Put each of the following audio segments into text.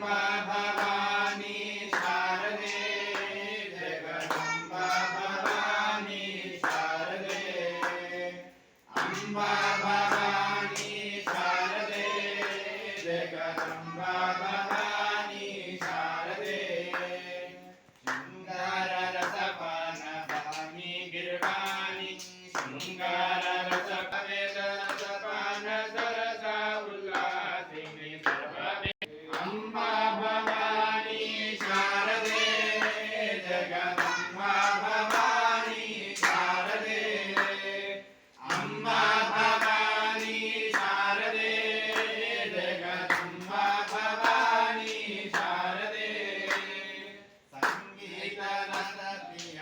अम्बा भवानी शारदे जगदम्बा भवानी शारदे अम्बा भवानी शारदे जगदम्बा भवानी शारदे शृंगार रसपान भामी गिरवाणी शृंगार रसपवेद रसपान सरसा उल्लासिनी सर्ववे अम्बा भवानी शारदे जगदम्बा भवानी शारदे अम्बा भवानी शारदे जगदम्बा भवानी शारदे संगीत रस प्रिय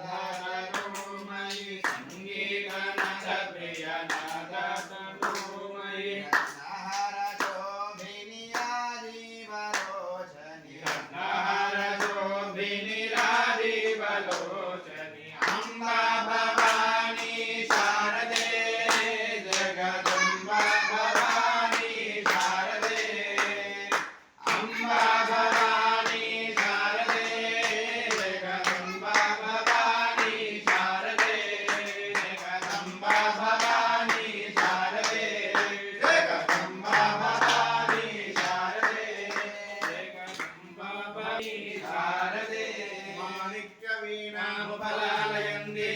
नादरूमयि संगीत रस प्रिय नादरूमयि रत्नहार शोभिनी राजीवलोचनि रत्नहार शोभिनी राजीवलोचनि अम्बा भवानी शारदे जगदम्बा भवानी शारदे अम्बा भवानी शारदे जगदम्बा भवानी शारदे जगदम्बा भवानी शारदे जगदम्बा भवानी शारदे जगदम्बा भवानी शारदे माणिक्य वीणा उपलालयन्ति